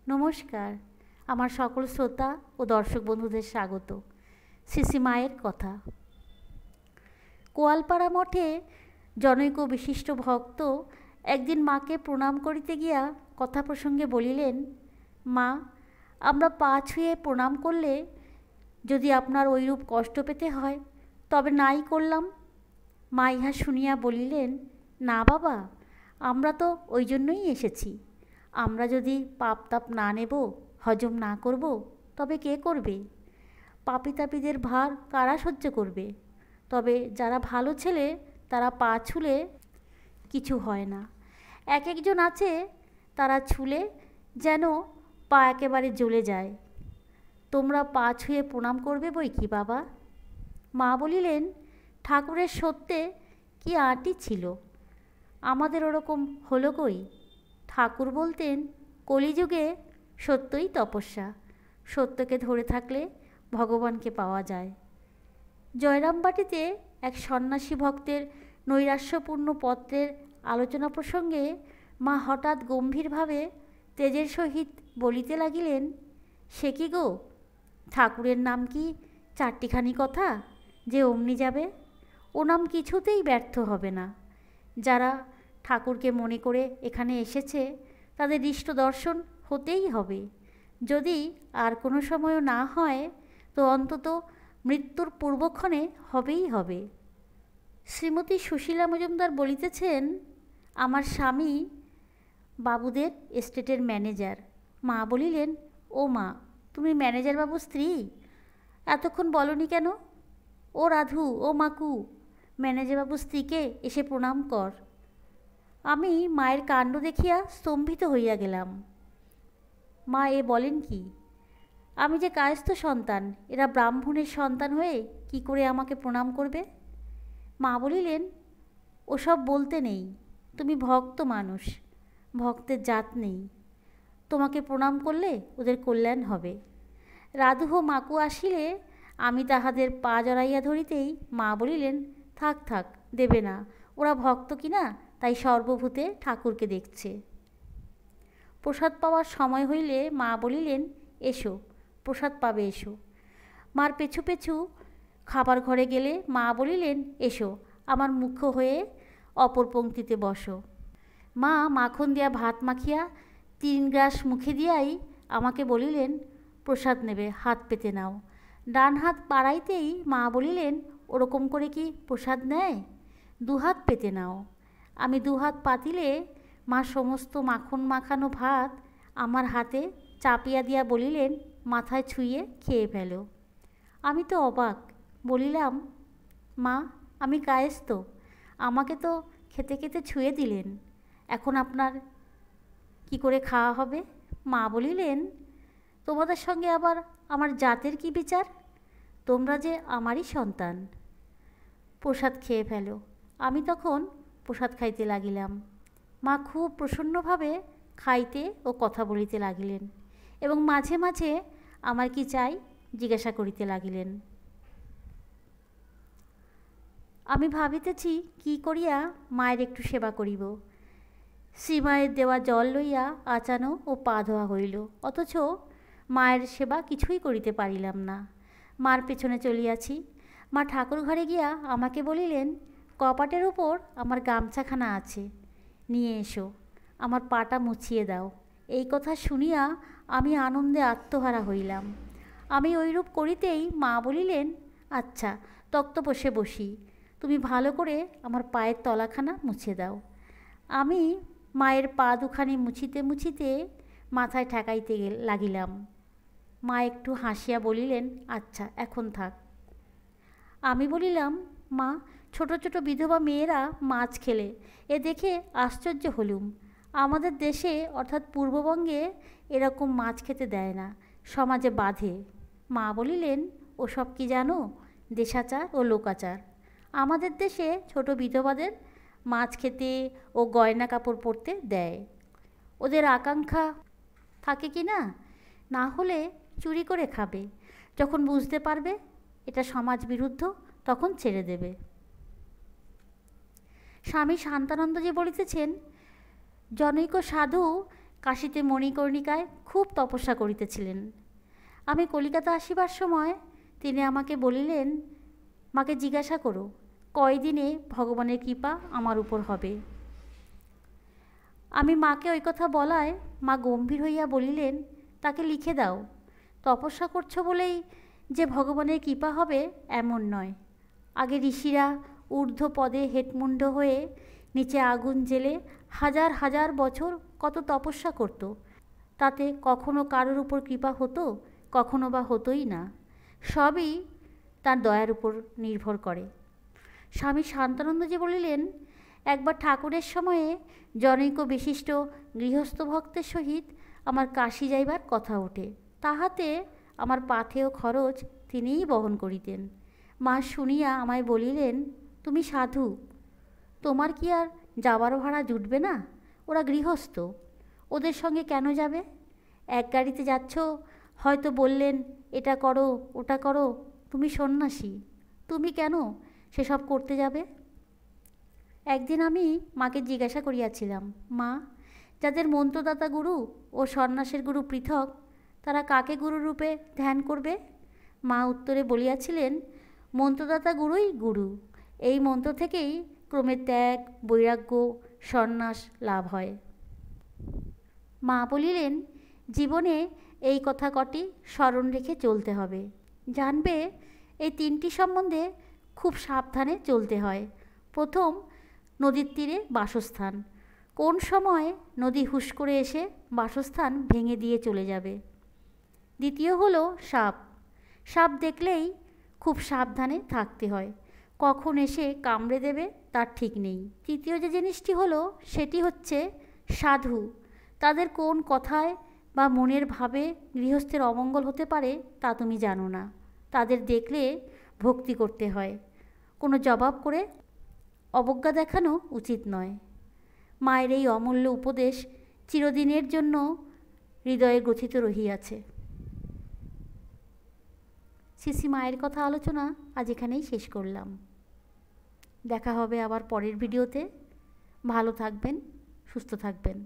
নমস্কার। আমার সকল শ্রোতা ও দর্শক বন্ধুদের স্বাগত। শ্রী মায়ের কথা। কোয়ালপাড়া মঠে জনৈক বিশিষ্ট ভক্ত একদিন মাকে প্রণাম করিতে গিয়া কথা প্রসঙ্গে বলিলেন, মা, আমরা পা ছুঁয়ে প্রণাম করলে যদি আপনার ঐরূপ কষ্ট পেতে হয় তবে নাই করলাম। মা ইহা শুনিয়া বলিলেন, না বাবা, আমরা তো ওই জন্যই এসেছি। আমরা যদি পাপ তাপ না নেব, হজম না করব, তবে কে করবে? পাপী তাপীদের ভার কারা সহ্য করবে? তবে যারা ভালো ছেলে তারা পা ছুলে কিছু হয় না। এক একজন আছে তারা ছুলে যেন পা একেবারে জ্বলে যায়। তোমরা পা ছুঁয়ে প্রণাম করবে বই কি বাবা? মা বলিলেন, ঠাকুরের সত্যে কি আঁটি ছিল, আমাদের ওরকম হলো কই? ঠাকুর বলতেন, কলিযুগে সত্যই তপস্যা, সত্যকে ধরে থাকলে ভগবানকে পাওয়া যায়। জয়রামবাটিতে এক সন্ন্যাসী ভক্তের নৈরাশ্যপূর্ণ পত্রের আলোচনা প্রসঙ্গে মা হঠাৎ গম্ভীরভাবে তেজের সহিত বলিতে লাগিলেন, সে কি গো, ঠাকুরের নাম কি চারটিখানি কথা যে অমনি যাবে? ও নাম কিছুতেই ব্যর্থ হবে না। যারা ঠাকুরকে মনে করে এখানে এসেছে তাদের ইষ্ট দর্শন হতেই হবে। যদি আর কোনো সময়ও না হয় তো অন্তত মৃত্যুর পূর্বক্ষণে হবেই হবে। শ্রীমতী সুশীলা মজুমদার বলিতেছেন, আমার স্বামী বাবুদের এস্টেটের ম্যানেজার। মা বলিলেন, ও মা, তুমি ম্যানেজার বাবুর স্ত্রী? এতক্ষণ বলনি কেন? ও রাধু, ও মাকু, ম্যানেজার বাবুর স্ত্রীকে এসে প্রণাম কর। আমি মায়ের কাণ্ড দেখিয়া স্তম্ভিত হইয়া গেলাম। মা এ বলেন কি? আমি যে কায়স্থ সন্তান, এরা ব্রাহ্মণের সন্তান হয়ে কি করে আমাকে প্রণাম করবে? মা বলিলেন, ওসব বলতে নেই, তুমি ভক্ত মানুষ, ভক্তের জাত নেই, তোমাকে প্রণাম করলে ওদের কল্যাণ হবে। রাধু ও মাকু আসিলে আমি তাহাদের পা জড়াইয়া ধরিতেই মা বলিলেন, থাক থাক, দেবে না, ওরা ভক্ত কিনা তাই সর্বভূতে ঠাকুরকে দেখছে। প্রসাদ পাওয়ার সময় হইলে মা বলিলেন, এসো, প্রসাদ পাবে, এসো। মার পেছু পেছু খাবার ঘরে গেলে মা বলিলেন, এসো, আমার মুখ্য হয়ে অপর পংক্তিতে বসো। মা মাখন দিয়া ভাত মাখিয়া 3 গ্রাস মুখে দিয়াই আমাকে বলিলেন, প্রসাদ নেবে, হাত পেতে নাও। ডান হাত বাড়াইতেই মা বলিলেন, ওরকম করে কি প্রসাদ নেয়? 2 হাত পেতে নাও। আমি 2 হাত পাতিলে মা সমস্ত মাখন মাখানো ভাত আমার হাতে চাপিয়া দিয়া বলিলেন, মাথায় ছুঁয়ে খেয়ে ফেলো। আমি তো অবাক, বলিলাম, মা, আমি কায়স্থ, আমাকে তো খেতে খেতে ছুঁয়ে দিলেন, এখন আপনার কি করে খাওয়া হবে? মা বলিলেন, তোমাদের সঙ্গে আবার আমার জাতের কি বিচার? তোমরা যে আমারই সন্তান। প্রসাদ খেয়ে ফেলো। আমি তখন প্রসাদ খাইতে লাগিলাম। মা খুব প্রসন্নভাবে খাইতে ও কথা বলিতে লাগিলেন এবং মাঝে মাঝে আমার কি চাই জিজ্ঞাসা করিতে লাগিলেন। আমি ভাবিতেছি কি করিয়া মায়ের একটু সেবা করিব। শ্রীমায়ের দেওয়া জল লইয়া আচানো ও পা ধোয়া হইল, অথচ মায়ের সেবা কিছুই করিতে পারিলাম না। মার পেছনে চলিয়াছি। মা ঠাকুর ঘরে গিয়া আমাকে বলিলেন, কপাটের উপর আমার গামছাখানা আছে, নিয়ে এসো, আমার পাটা মুছিয়ে দাও। এই কথা শুনিয়া আমি আনন্দে আত্মহারা হইলাম। আমি ওইরূপ করিতেই মা বলিলেন, আচ্ছা, তক্তপোষে বসি, তুমি ভালো করে আমার পায়ের তলাখানা মুছে দাও। আমি মায়ের পা দুখানি মুছিতে মুছিতে মাথায় ঠেকাইতে লাগিলাম। মা একটু হাসিয়া বলিলেন, আচ্ছা, এখন থাক। আমি বলিলাম, মা, ছোট ছোট বিধবা মেয়েরা মাছ খেলে এ দেখে আশ্চর্য হলুম। আমাদের দেশে অর্থাৎ পূর্ববঙ্গে এরকম মাছ খেতে দেয় না, সমাজে বাধে। মা বলিলেন, ওসব কি জানো? দেশাচার ও লোকাচার। আমাদের দেশে ছোট বিধবাদের মাছ খেতে ও গয়না কাপড় পরতে দেয়। ওদের আকাঙ্ক্ষা থাকে কি না, না হলে চুরি করে খাবে, যখন বুঝতে পারবে এটা সমাজ বিরুদ্ধ তখন ছেড়ে দেবে। স্বামী শান্তানন্দজি বলিতেছেন, জনৈক সাধু কাশীতে মণিকর্ণিকায় খুব তপস্যা করিতেছিলেন। আমি কলিকাতা আসিবার সময় তিনি আমাকে বলিলেন, মাকে জিজ্ঞাসা করো কয়দিনে ভগবানের কৃপা আমার উপর হবে। আমি মাকে ওই কথা বলায় মা গম্ভীর হইয়া বলিলেন, তাকে লিখে দাও। তপস্যা করছো বলেই যে ভগবানের কৃপা হবে এমন নয়। আগে ঋষিরা ঊর্ধ্ব পদে হেটমুণ্ড হয়ে নিচে আগুন জ্বেলে হাজার হাজার বছর কত তপস্যা করত, তাতে কখনো কারোর উপর কৃপা হতো, কখনো বা হতোই না। সবই তার দয়ার উপর নির্ভর করে। স্বামী শান্তানন্দজি বলিলেন, একবার ঠাকুরের সময়ে জনৈক বিশিষ্ট গৃহস্থ ভক্তের সহিত আমার কাশী যাইবার কথা ওঠে। তাহাতে আমার পাথেয় খরচ তিনিই বহন করিতেন। মা শুনিয়া আমায় বলিলেন, তুমি সাধু, তোমার কি আর যাবার ভাড়া জুটবে না? ওরা গৃহস্থ, ওদের সঙ্গে কেন যাবে? এক গাড়িতে যাচ্ছ, হয়তো বললেন এটা করো ওটা করো, তুমি সন্ন্যাসী, তুমি কেন সেসব করতে যাবে? একদিন আমি মাকে জিজ্ঞাসা করিয়াছিলাম, মা, যাদের মন্ত্রদাতা গুরু ও সন্ন্যাসের গুরু পৃথক, তারা কাকে গুরুরূপে ধ্যান করবে? মা উত্তরে বলিয়াছিলেন, মন্ত্রদাতা গুরুই গুরু। এই মন্ত্র থেকেই ক্রমে ত্যাগ, বৈরাগ্য, সন্ন্যাস লাভ হয়। মা বলিলেন, জীবনে এই কথা কটি স্মরণ রেখে চলতে হবে। জানবে, এই তিনটি সম্বন্ধে খুব সাবধানে চলতে হয়। প্রথম, নদীর তীরে বাসস্থান। কোন সময় নদী হুশ করে এসে বাসস্থান ভেঙে দিয়ে চলে যাবে। দ্বিতীয় হলো সাপ। সাপ দেখলেই খুব সাবধানে থাকতে হয়, কখন এসে কামড়ে দেবে তার ঠিক নেই। তৃতীয় যে জিনিসটি হলো, সেটি হচ্ছে সাধু। তাদের কোন কথায় বা মনের ভাবে গৃহস্থের অমঙ্গল হতে পারে তা তুমি জানো না। তাদের দেখলে ভক্তি করতে হয়, কোনো জবাব করে অবজ্ঞা দেখানো উচিত নয়। মায়ের এই অমূল্য উপদেশ চিরদিনের জন্য হৃদয়ে গ্রথিত রহিয়াছে। শ্রী মায়ের কথা আলোচনা আজ এখানেই শেষ করলাম। দেখা হবে আবার পরের ভিডিওতে। ভালো থাকবেন, সুস্থ থাকবেন।